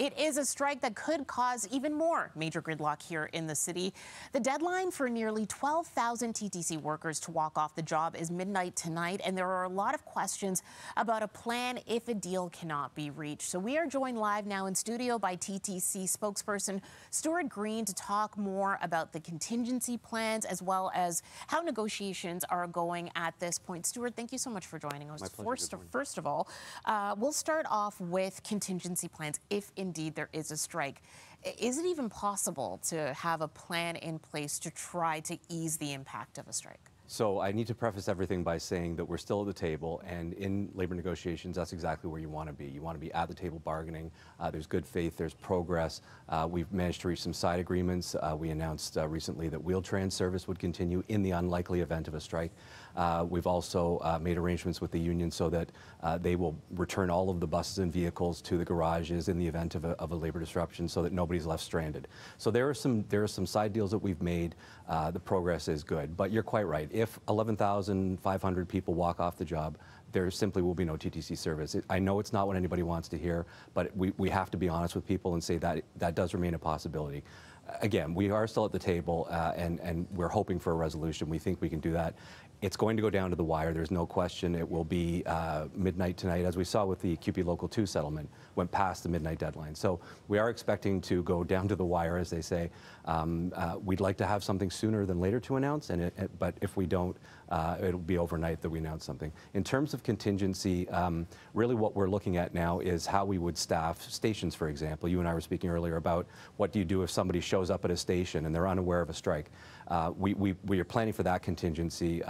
It is a strike that could cause even more major gridlock here in the city. The deadline for nearly 12,000 TTC workers to walk off the job is midnight tonight, and there are a lot of questions about a plan if a deal cannot be reached. So we are joined live now in studio by TTC spokesperson Stuart Green to talk more about the contingency plans as well as how negotiations are going at this point. Stuart, thank you so much for joining us. First of all, we'll start off with contingency plans if indeed there is a strike. Is it even possible to have a plan in place to try to ease the impact of a strike? So I need to preface everything by saying that we're still at the table, and in labor negotiations, that's exactly where you want to be. You want to be at the table bargaining. There's good faith, there's progress. We've managed to reach some side agreements. We announced recently that Wheel-Trans service would continue in the unlikely event of a strike. We've also made arrangements with the union so that they will return all of the buses and vehicles to the garages in the event of a labor disruption so that nobody's left stranded. So there are some side deals that we've made. The progress is good, but you're quite right. If 11,500 people walk off the job, there simply will be no TTC service. I know it's not what anybody wants to hear, but we have to be honest with people and say that that does remain a possibility. Again, we are still at the table, and we're hoping for a resolution. We think we can do that. It's going to go down to the wire. There's no question. It will be midnight tonight, as we saw with the QP Local 2 settlement, went past the midnight deadline. So we are expecting to go down to the wire, as they say. We'd like to have something sooner than later to announce, but if we don't, it'll be overnight that we announce something. In terms of contingency, really what we're looking at now is how we would staff stations, for example. You and I were speaking earlier about what do you do if somebody shows up at a station and they're unaware of a strike. We are planning for that contingency.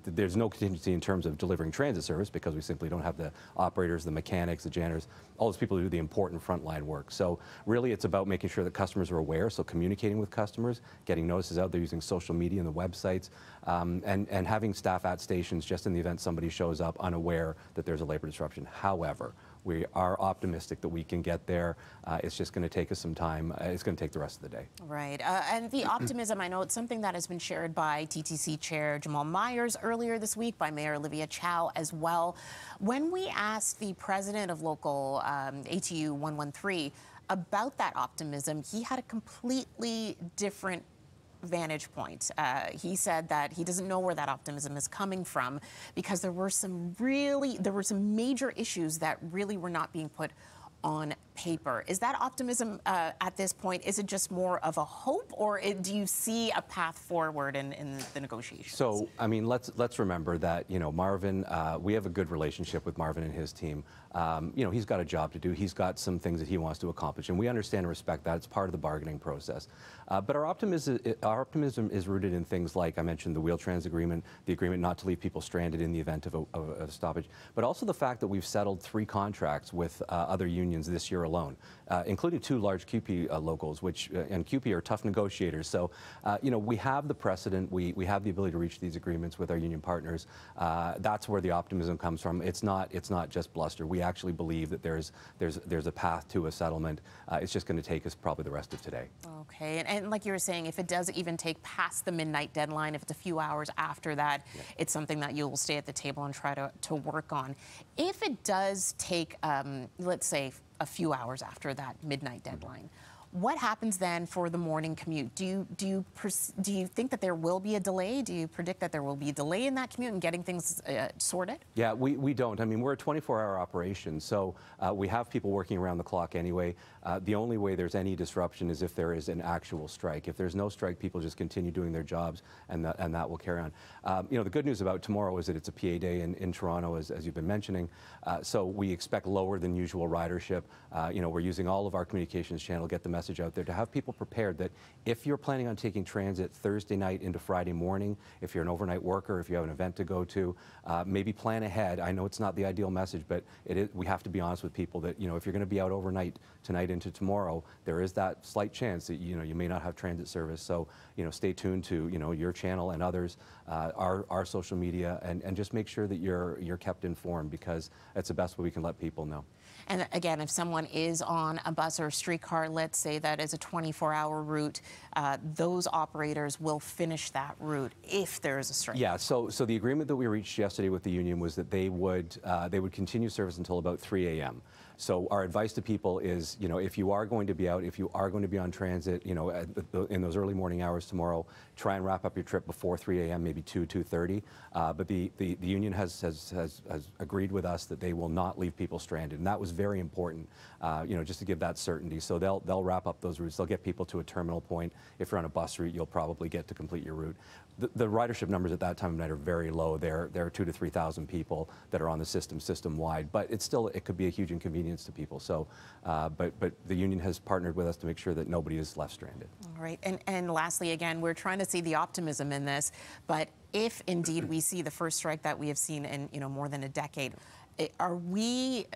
There's no contingency in terms of delivering transit service because we simply don't have the operators, the mechanics, the janitors, all those people who do the important frontline work. So really it's about making sure that customers are aware, so communicating with customers, getting notices out there using social media and the websites, and having staff at stations just in the event somebody shows up unaware that there's a labor disruption. However, we are optimistic that we can get there. It's just going to take us some time. It's going to take the rest of the day. Right. And the optimism, I know it's something that has been shared by TTC Chair Jamal Myers earlier this week, by Mayor Olivia Chow as well. When we asked the president of local ATU 113 about that optimism, he had a completely different vantage point. He said that he doesn't know where that optimism is coming from because there were some major issues that really were not being put on paper. Is that optimism at this point, is it just more of a hope, or do you see a path forward in the negotiations? So, I mean, let's remember that, you know, Marvin, we have a good relationship with Marvin and his team. You know, he's got a job to do. He's got some things that he wants to accomplish, and we understand and respect that. It's part of the bargaining process. But our optimism is rooted in things like, I mentioned, the Wheel-Trans agreement, the agreement not to leave people stranded in the event of a stoppage, but also the fact that we've settled 3 contracts with other unions this year alone, including 2 large QP locals, which and QP are tough negotiators. So, you know, we have the precedent. We have the ability to reach these agreements with our union partners. That's where the optimism comes from. It's not just bluster. We actually believe that there's a path to a settlement. It's just going to take us probably the rest of today. Okay, and like you were saying, if it does even take past the midnight deadline, if it's a few hours after that, yeah, it's something that you'll stay at the table and try to work on. If it does take, let's say, a few hours after that midnight deadline, what happens then for the morning commute? Do you think that there will be a delay? Do you predict that there will be a delay in that commute and getting things sorted? Yeah, we don't. I mean, we're a 24-hour operation, so we have people working around the clock anyway. The only way there's any disruption is if there is an actual strike. If there's no strike, people just continue doing their jobs, and that will carry on. You know, the good news about tomorrow is that it's a PA day in Toronto, as you've been mentioning. So we expect lower than usual ridership. You know, we're using all of our communications channel to get the message out there to have people prepared that if you're planning on taking transit Thursday night into Friday morning, if you're an overnight worker, if you have an event to go to, maybe plan ahead. I know it's not the ideal message, but we have to be honest with people that, you know, if you're going to be out overnight tonight into tomorrow, there is that slight chance that, you know, you may not have transit service. So, you know, stay tuned to, you know, your channel and others, our social media, and just make sure that you're kept informed, because that's the best way we can let people know. And again, if someone is on a bus or a streetcar, let's say that is a 24-hour route, those operators will finish that route if there is a strike. Yeah, so the agreement that we reached yesterday with the union was that they would continue service until about 3 a.m. So our advice to people is, if you are going to be out, if you are going to be on transit, in those early morning hours tomorrow, try and wrap up your trip before 3 a.m., maybe 2:30. But the union has agreed with us that they will not leave people stranded, and that was very important, just to give that certainty. So they'll wrap up those routes. They'll get people to a terminal point. If you're on a bus route, you'll probably get to complete your route. The ridership numbers at that time of night are very low. There are 2,000 to 3,000 people that are on the system-wide, but it could be a huge inconvenience to people. So, but the union has partnered with us to make sure that nobody is left stranded. All right, and lastly, again, we're trying to see the optimism in this, but if indeed we see the first strike that we have seen in more than a decade, is the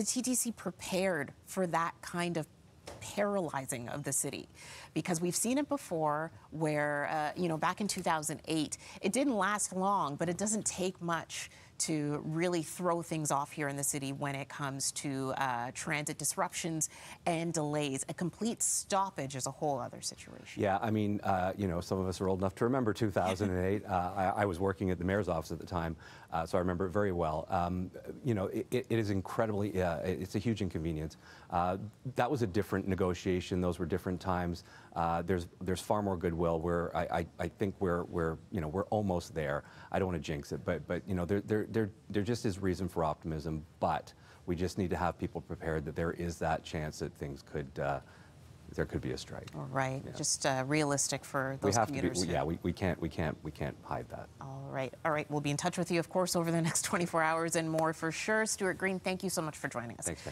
TTC prepared for that kind of paralyzing of the city? Because we've seen it before where, back in 2008, it didn't last long, but it doesn't take much to really throw things off here in the city when it comes to transit disruptions and delays. A complete stoppage is a whole other situation. Yeah, I mean, some of us are old enough to remember 2008. I was working at the mayor's office at the time, so I remember it very well. It is incredibly, it's a huge inconvenience. That was a different negotiation. Those were different times. There's far more goodwill. I think we're almost there. I don't want to jinx it, but there just is reason for optimism. But we just need to have people prepared that there is that chance that things could. There could be a strike. All right, yeah. Just realistic for those commuters. We can't hide that. All right. We'll be in touch with you, of course, over the next 24 hours and more for sure. Stuart Green, thank you so much for joining us. Thanks, Ben.